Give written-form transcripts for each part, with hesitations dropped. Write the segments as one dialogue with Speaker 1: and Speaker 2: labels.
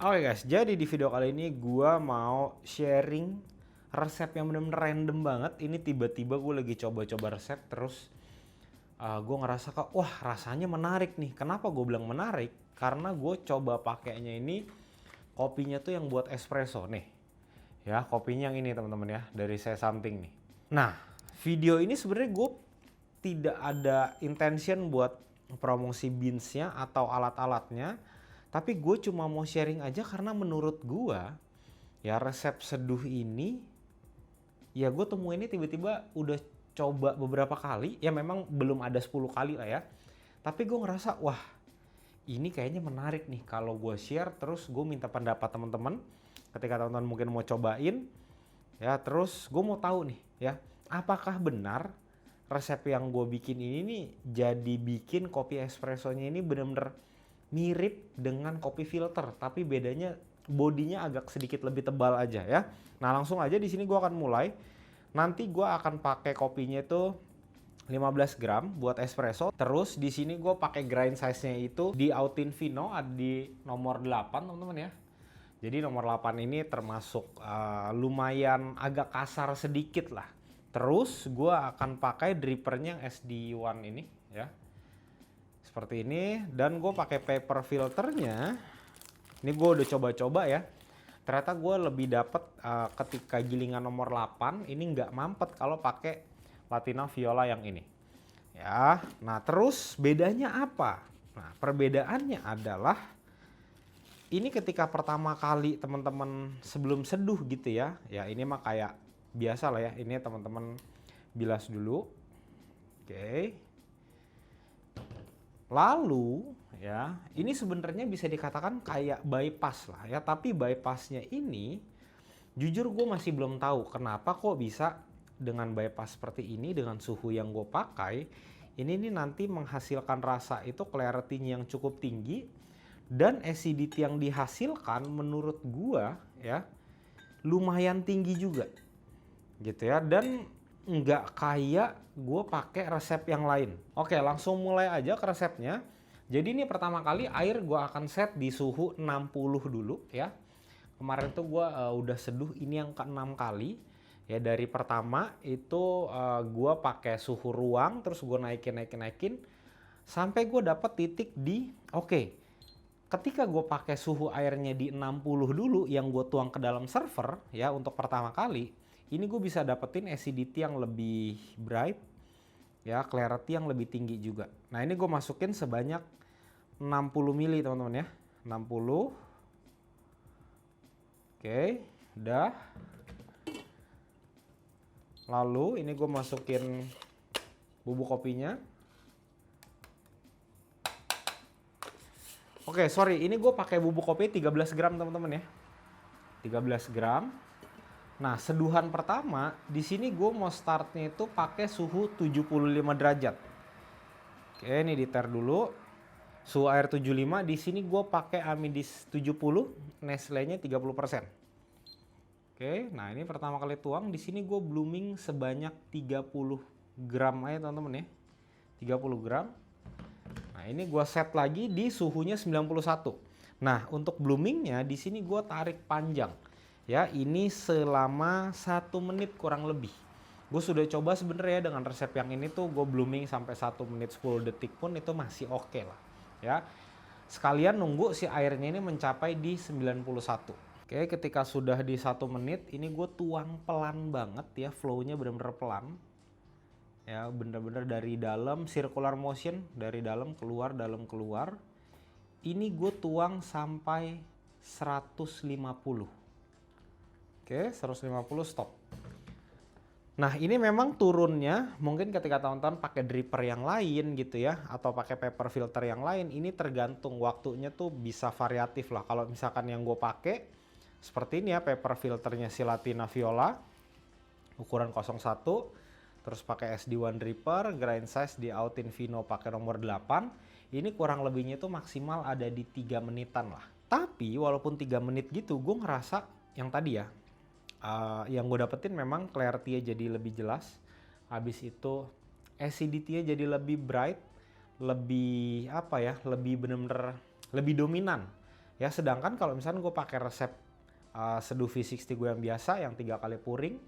Speaker 1: Oke guys, jadi di video kali ini gua mau sharing resep yang bener-bener random banget. Ini tiba-tiba gue lagi coba-coba resep terus gue ngerasa kok wah rasanya menarik nih. Kenapa gue bilang menarik? Karena gue coba pakainya ini kopinya tuh yang buat espresso nih. Ya, kopinya yang ini teman-teman ya, dari saya samping nih. Nah, video ini sebenarnya gue tidak ada intention buat promosi beansnya atau alat-alatnya. Tapi gue cuma mau sharing aja karena menurut gue ya resep seduh ini ya gue temuin ini tiba-tiba udah coba beberapa kali. Ya memang belum ada 10 kali lah ya. Tapi gue ngerasa wah ini kayaknya menarik nih kalau gue share terus gue minta pendapat teman-teman. Ketika teman-teman mungkin mau cobain ya terus gue mau tahu nih ya apakah benar resep yang gue bikin ini nih jadi bikin kopi espressonya ini bener-bener mirip dengan kopi filter, tapi bedanya bodinya agak sedikit lebih tebal aja ya. Nah langsung aja di sini gue akan mulai. Nanti gue akan pakai kopinya itu 15 gram buat espresso. Terus di sini gue pakai grind size-nya itu di Autin Vino di nomor 8 teman-teman ya. Jadi nomor 8 ini termasuk lumayan agak kasar sedikit lah. Terus gue akan pakai drippernya yang SD1 ini ya. Seperti ini, dan gue pakai paper filternya. Ini gue udah coba-coba ya. Ternyata gue lebih dapet ketika gilingan nomor 8 ini nggak mampet kalau pakai Latina Viola yang ini. Ya, nah terus bedanya apa? Nah perbedaannya adalah ini ketika pertama kali teman-teman sebelum seduh gitu ya. Ya ini mah kayak biasa lah ya. Ini teman-teman bilas dulu. Oke. Lalu ya, ini sebenarnya bisa dikatakan kayak bypass lah ya, tapi bypassnya ini jujur gue masih belum tahu kenapa kok bisa dengan bypass seperti ini dengan suhu yang gue pakai. Ini nih nanti menghasilkan rasa itu clarity-nya yang cukup tinggi dan acidity yang dihasilkan menurut gue ya lumayan tinggi juga gitu ya, dan nggak kayak gue pakai resep yang lain. Oke, langsung mulai aja ke resepnya. Jadi ini pertama kali air gue akan set di suhu 60 dulu ya. Kemarin tuh gue udah seduh ini yang ke-6 kali. Ya dari pertama itu gue pakai suhu ruang terus gue naikin sampai gue dapet titik di oke. Ketika gue pakai suhu airnya di 60 dulu yang gue tuang ke dalam server ya untuk pertama kali, ini gue bisa dapetin acidity yang lebih bright ya, clarity yang lebih tinggi juga. Nah ini gue masukin sebanyak 60 ml teman-teman ya, 60. Oke, udah. Lalu ini gue masukin bubuk kopinya. Oke, sorry, ini gue pakai bubuk kopi 13 gram teman-teman ya, 13 gram. Nah, seduhan pertama di sini gue mau startnya itu pakai suhu 75 derajat. Oke, ini diter dulu. Suhu air 75, di sini gue pakai Amidis 70, Nestle-nya 30%. Oke, nah ini pertama kali tuang, di sini gue blooming sebanyak 30 gram aja teman-teman ya. 30 gram. Nah, ini gue set lagi di suhunya 91. Nah, untuk bloomingnya di sini gue tarik panjang. Ya, ini selama 1 menit kurang lebih. Gue sudah coba sebenarnya dengan resep yang ini tuh gue blooming sampai 1 menit 10 detik pun itu masih oke lah. Ya, sekalian nunggu si airnya ini mencapai di 91. Oke, ketika sudah di 1 menit ini gue tuang pelan banget ya, flow-nya benar-benar pelan. Ya, bener-bener dari dalam circular motion, dari dalam keluar, dalam keluar. Ini gue tuang sampai 150. Oke, 150 stop. Nah, ini memang turunnya mungkin ketika teman-teman pakai dripper yang lain gitu ya, atau pakai paper filter yang lain, ini tergantung waktunya tuh bisa variatif lah. Kalau misalkan yang gue pakai seperti ini ya, paper filternya si Latina Viola, ukuran 01, terus pakai SD1 dripper, grind size di Autin Vino pakai nomor 8, ini kurang lebihnya itu maksimal ada di 3 menitan lah. Tapi walaupun 3 menit gitu, gue ngerasa yang tadi ya, yang gue dapetin memang clarity-nya jadi lebih jelas. Habis itu acidity-nya jadi lebih bright, lebih apa ya, lebih bener-bener lebih dominan Ya sedangkan kalau misalnya gue pakai resep seduh V60 gue yang biasa yang 3 kali pouring,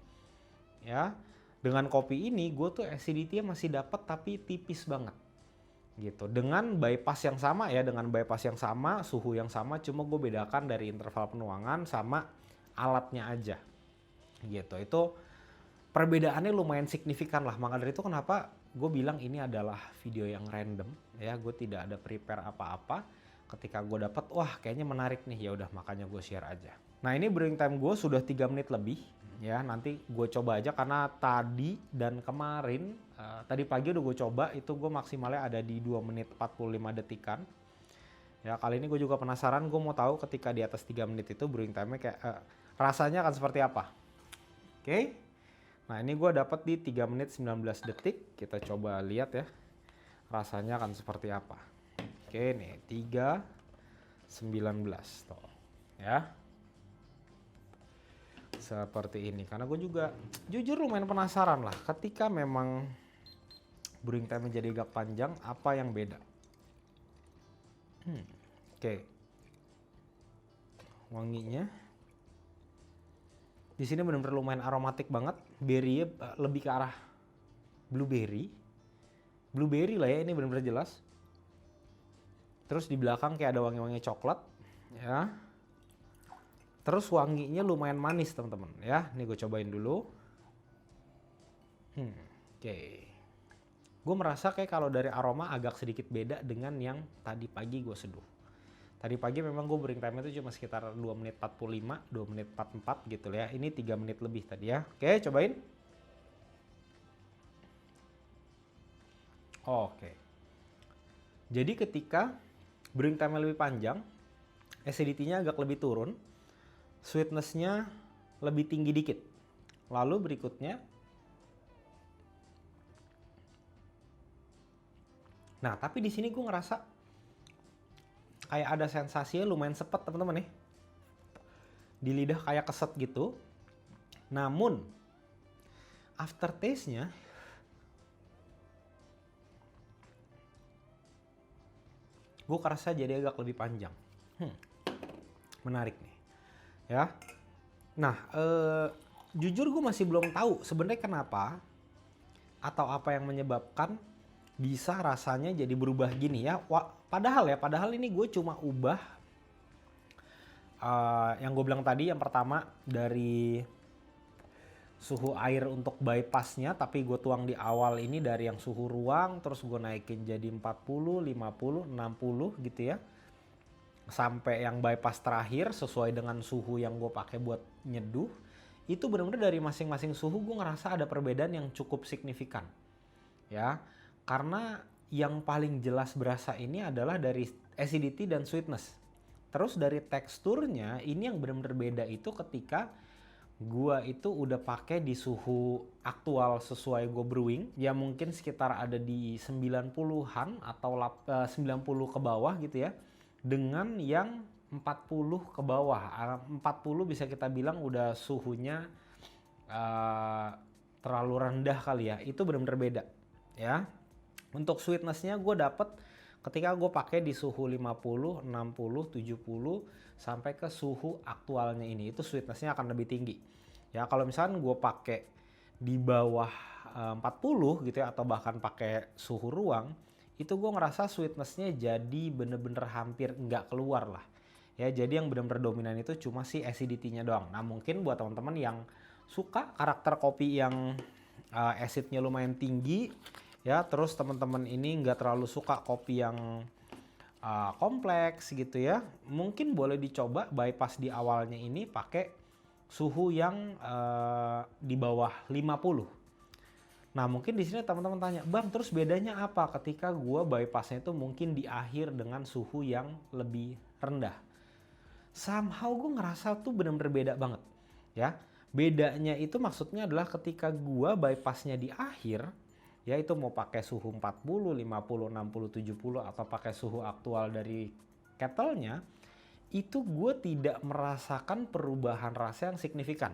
Speaker 1: ya dengan kopi ini gue tuh acidity-nya masih dapat tapi tipis banget gitu. Dengan bypass yang sama ya, dengan bypass yang sama, suhu yang sama, cuma gue bedakan dari interval penuangan sama alatnya aja gitu. Itu perbedaannya lumayan signifikan lah. Maka dari itu kenapa gue bilang ini adalah video yang random ya. Gue tidak ada prepare apa-apa. Ketika gue dapat, wah kayaknya menarik nih, ya udah makanya gue share aja. Nah ini brewing time gue sudah 3 menit lebih ya. Nanti gue coba aja karena tadi dan kemarin tadi pagi udah gue coba, itu gue maksimalnya ada di 2 menit 45 detikan. Ya kali ini gue juga penasaran, gue mau tahu ketika di atas 3 menit itu brewing time-nya kayak rasanya akan seperti apa. Oke. Nah ini gue dapat di 3 menit 19 detik. Kita coba lihat ya rasanya akan seperti apa. Oke nih 3:19 tuh ya. Seperti ini. Karena gue juga jujur lumayan penasaran lah. Ketika memang brewing time jadi agak panjang, apa yang beda? Oke. Wanginya di sini benar-benar lumayan aromatik banget. Berry-nya lebih ke arah blueberry. Blueberry lah ya, ini benar-benar jelas. Terus di belakang kayak ada wangi-wangi coklat ya. Terus wanginya lumayan manis teman-teman ya. Ini gue cobain dulu. Oke. Gue merasa kayak kalau dari aroma agak sedikit beda dengan yang tadi pagi gue seduh. Tadi pagi memang gue brewing time itu cuma sekitar 2 menit 45, 2 menit 44 gitu ya. Ini 3 menit lebih tadi ya. Oke, cobain. Oke. Jadi ketika brewing time lebih panjang, acidity-nya agak lebih turun, sweetness-nya lebih tinggi dikit. Lalu berikutnya, nah tapi di sini gue ngerasa kayak ada sensasinya lumayan sepet teman-teman nih. Di lidah kayak keset gitu. Namun aftertaste-nya gue kerasa jadi agak lebih panjang. Menarik nih. Ya. Nah, jujur gue masih belum tahu sebenarnya kenapa atau apa yang menyebabkan bisa rasanya jadi berubah gini ya. Padahal ini gue cuma ubah yang gue bilang tadi, yang pertama dari suhu air untuk bypassnya, tapi gue tuang di awal ini dari yang suhu ruang, terus gue naikin jadi 40, 50, 60 gitu ya. Sampai yang bypass terakhir sesuai dengan suhu yang gue pakai buat nyeduh. Itu benar-benar dari masing-masing suhu gue ngerasa ada perbedaan yang cukup signifikan. Ya, karena yang paling jelas berasa ini adalah dari acidity dan sweetness. Terus dari teksturnya ini yang benar-benar beda itu ketika gua itu udah pakai di suhu aktual sesuai gua brewing, ya mungkin sekitar ada di 90-an atau 90 ke bawah gitu ya. Dengan yang 40 ke bawah. 40 bisa kita bilang udah suhunya terlalu rendah kali ya. Itu benar-benar beda ya. Untuk sweetness-nya gue dapet ketika gue pakai di suhu 50, 60, 70 sampai ke suhu aktualnya ini, itu sweetness-nya akan lebih tinggi. Ya kalau misalnya gue pakai di bawah 40 gitu ya, atau bahkan pakai suhu ruang, itu gue ngerasa sweetness-nya jadi bener-bener hampir nggak keluar lah. Ya jadi yang bener-bener dominan itu cuma si acidity-nya doang. Nah mungkin buat teman-teman yang suka karakter kopi yang acidnya lumayan tinggi, ya terus teman-teman ini nggak terlalu suka kopi yang kompleks gitu ya, mungkin boleh dicoba bypass di awalnya ini pakai suhu yang di bawah 50. Nah mungkin di sini teman-teman tanya, Bang terus bedanya apa ketika gua bypassnya itu mungkin di akhir dengan suhu yang lebih rendah? Somehow gue ngerasa tuh benar-benar beda banget ya. Bedanya itu maksudnya adalah ketika gua bypassnya di akhir, ya itu mau pakai suhu 40, 50, 60, 70 atau pakai suhu aktual dari kettle-nya, itu gue tidak merasakan perubahan rasa yang signifikan.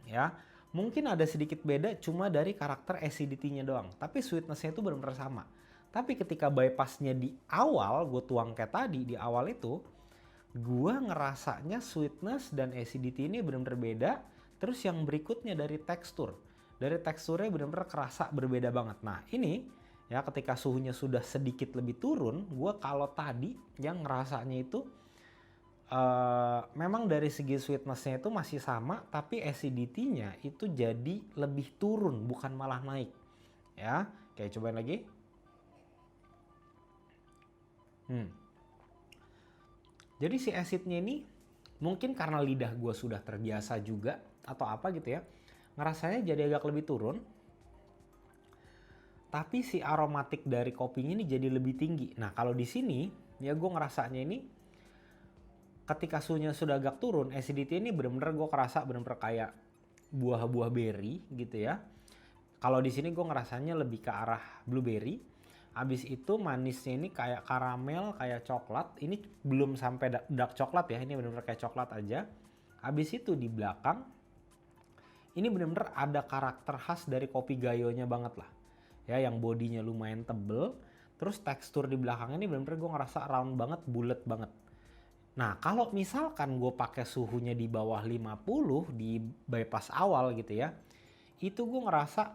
Speaker 1: Ya, mungkin ada sedikit beda cuma dari karakter acidity-nya doang, tapi sweetness-nya itu benar-benar sama. Tapi ketika bypass-nya di awal, gue tuang kayak tadi di awal itu, Gua ngerasanya sweetness dan acidity ini benar-benar beda. Terus yang berikutnya dari tekstur. Dari teksturnya benar-benar kerasa berbeda banget. Nah ini ya ketika suhunya sudah sedikit lebih turun, gua kalau tadi yang ngerasanya itu memang dari segi sweetness-nya itu masih sama, tapi acidity-nya itu jadi lebih turun, bukan malah naik. Ya, kayak cobain lagi. Jadi si acidnya ini mungkin karena lidah gue sudah terbiasa juga atau apa gitu ya, ngerasanya jadi agak lebih turun. Tapi si aromatik dari kopinya ini jadi lebih tinggi. Nah kalau di sini ya gue ngerasanya ini ketika suhunya sudah agak turun, acidity ini bener-bener gue kerasa bener-bener kayak buah-buah berry gitu ya. Kalau di sini gue ngerasanya lebih ke arah blueberry. Habis itu manisnya ini kayak karamel, kayak coklat. Ini belum sampai dark coklat ya, ini benar-benar kayak coklat aja. Habis itu di belakang, ini benar-benar ada karakter khas dari kopi gayonya banget lah. Ya, yang bodinya lumayan tebel. Terus tekstur di belakangnya ini benar-benar gue ngerasa round banget, bulat banget. Nah, kalau misalkan gue pakai suhunya di bawah 50 di bypass awal gitu ya, itu gue ngerasa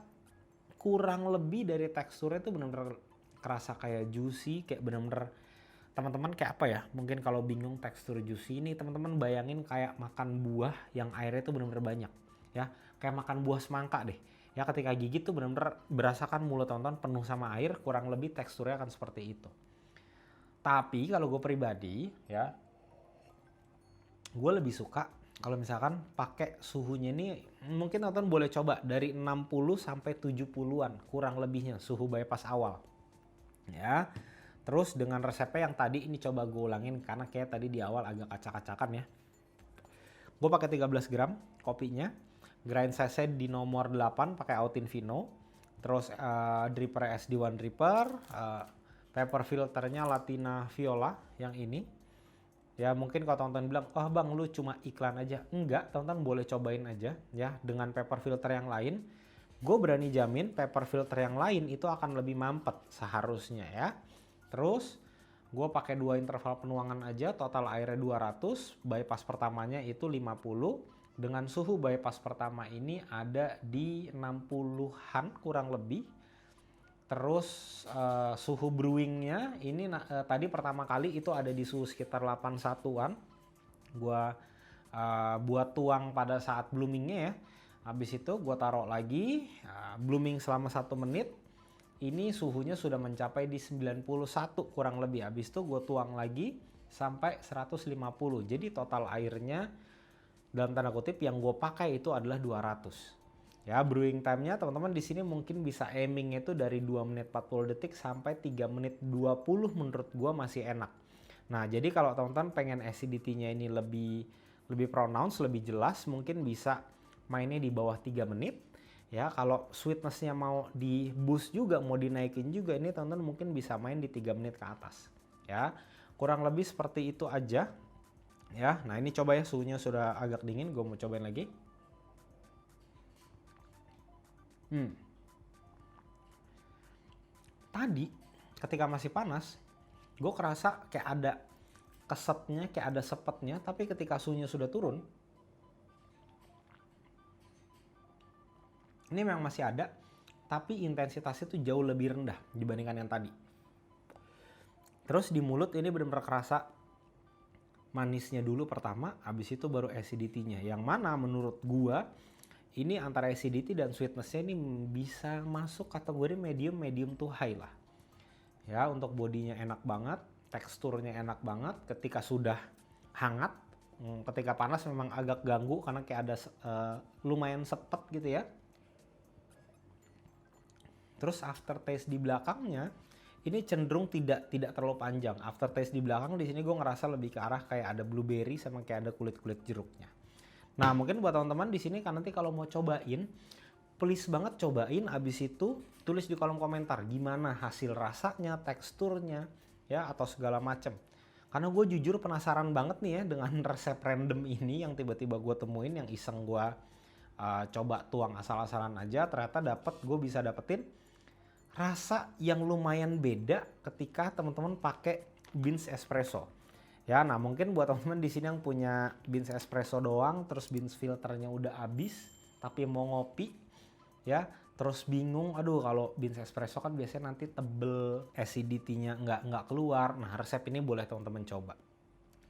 Speaker 1: kurang lebih dari teksturnya itu benar-benar kerasa kayak juicy, kayak bener-bener teman-teman kayak apa ya, mungkin kalau bingung tekstur juicy ini teman-teman bayangin kayak makan buah yang airnya itu bener-bener banyak ya, kayak makan buah semangka deh ya, ketika gigit tuh bener-bener berasakan mulut teman-teman penuh sama air, kurang lebih teksturnya akan seperti itu. Tapi kalau gue pribadi ya, gue lebih suka kalau misalkan pakai suhunya ini, mungkin teman-teman boleh coba dari 60 sampai 70-an kurang lebihnya suhu bypass awal. Ya, terus dengan resepnya yang tadi ini coba gue ulangin karena kayak tadi di awal agak acak-acakan ya. Gue pakai 13 gram kopinya, grind size di nomor 8 pakai Autin Vino, terus dripper SD1 dripper, paper filternya Latina Viola yang ini. Ya mungkin kalau teman-teman bilang, oh bang lu cuma iklan aja. Enggak, teman-teman boleh cobain aja ya dengan paper filter yang lain. Gue berani jamin paper filter yang lain itu akan lebih mampet seharusnya ya. Terus gue pakai 2 interval penuangan aja, total airnya 200, bypass pertamanya itu 50. Dengan suhu bypass pertama ini ada di 60-an kurang lebih. Terus suhu brewingnya ini tadi pertama kali itu ada di suhu sekitar 81-an. Gue buat tuang pada saat bloomingnya ya. Habis itu gue taruh lagi, blooming selama 1 menit. Ini suhunya sudah mencapai di 91 kurang lebih. Habis itu gue tuang lagi sampai 150. Jadi total airnya dalam tanda kutip yang gue pakai itu adalah 200. Ya, brewing time-nya teman-teman di sini mungkin bisa aiming itu dari 2 menit 40 detik sampai 3 menit 20 menurut gue masih enak. Nah, jadi kalau teman-teman pengen acidity-nya ini lebih pronounce, lebih jelas, mungkin bisa mainnya di bawah 3 menit ya. Kalau sweetness-nya mau di boost juga, mau dinaikin juga, ini teman-teman mungkin bisa main di 3 menit ke atas ya. Kurang lebih seperti itu aja ya. Nah ini coba ya, suhunya sudah agak dingin, gue mau cobain lagi. Tadi ketika masih panas gue kerasa kayak ada kesetnya, kayak ada sepetnya, tapi ketika suhunya sudah turun ini memang masih ada, tapi intensitasnya tuh jauh lebih rendah dibandingkan yang tadi. Terus di mulut ini benar-benar kerasa manisnya dulu pertama, habis itu baru acidity-nya. Yang mana menurut gua ini antara acidity dan sweetness-nya ini bisa masuk kategori medium to high lah. Ya, untuk bodinya enak banget, teksturnya enak banget. Ketika sudah hangat, ketika panas memang agak ganggu karena kayak ada lumayan sepet gitu ya. Terus aftertaste di belakangnya ini cenderung tidak terlalu panjang. Aftertaste di belakang di sini gue ngerasa lebih ke arah kayak ada blueberry sama kayak ada kulit jeruknya. Nah mungkin buat teman-teman di sini kan nanti kalau mau cobain, please banget cobain. Abis itu tulis di kolom komentar gimana hasil rasanya, teksturnya, ya atau segala macem. Karena gue jujur penasaran banget nih ya dengan resep random ini yang tiba-tiba gue temuin, yang iseng gue coba tuang asal-asalan aja, ternyata gue bisa dapetin rasa yang lumayan beda ketika teman-teman pakai beans espresso. Ya, nah mungkin buat teman-teman di sini yang punya beans espresso doang, terus beans filternya udah habis, tapi mau ngopi, ya, terus bingung, aduh kalau beans espresso kan biasanya nanti tebel, acidity-nya nggak keluar. Nah, resep ini boleh teman-teman coba.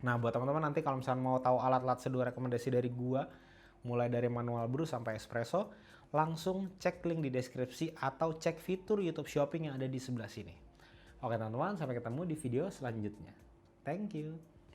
Speaker 1: Nah, buat teman-teman nanti kalau misalnya mau tahu alat-alat seduh rekomendasi dari gua, mulai dari manual brew sampai espresso, langsung cek link di deskripsi atau cek fitur YouTube Shopping yang ada di sebelah sini. Oke teman-teman, sampai ketemu di video selanjutnya. Thank you.